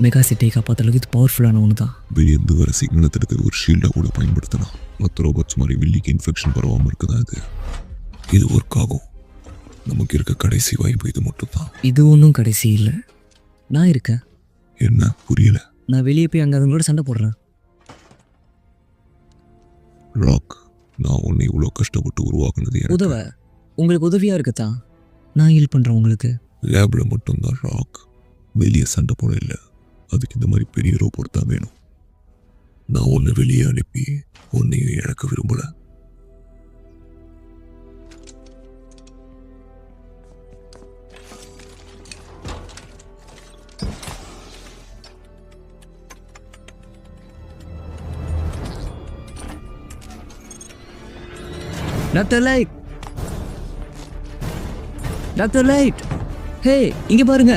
Mega சிட்டியை காப்பாற்ற அளவுக்கு இது பவர்ஃபுல்லான ஒன்று தான். வெளியேந்து வர சிக்னலை தடுக்க ஒரு ஷீல்டாக கூட பயன்படுத்தலாம். மற்ற ரோபோட்ஸ் மாதிரி வில்லிக்கு இன்ஃபெக்ஷன் பரவாமல் இருக்குதா இது ஒர்க் ஆகும். நமக்கு இருக்க கடைசி வாய்ப்பு இது மட்டும் தான். இது ஒன்றும் கடைசி இல்லை. நான் இருக்கேன். என்ன புரியல? நான் வெளியே போய் அங்கே அவங்களோட சண்டை போடுறேன். ராக், நான் உன்னை இவ்வளோ கஷ்டப்பட்டு உருவாக்குனது உதவ. உங்களுக்கு உதவியாக இருக்குதான் நான் ஹீல் பண்ணுறேன். உங்களுக்கு லேபில் மட்டும்தான் ராக். வெளியே சண்டை போட இல்லை. அதுக்கு இந்த மாதிரி பெரிய ரோபோட் தான் வேணும். நான் உன்னை வெளியே அனுப்பி உன்னையும் இழக்க விரும்பல. டாக்டர் லைட், டாக்டர் லைட், ஹே இங்கே பாருங்க.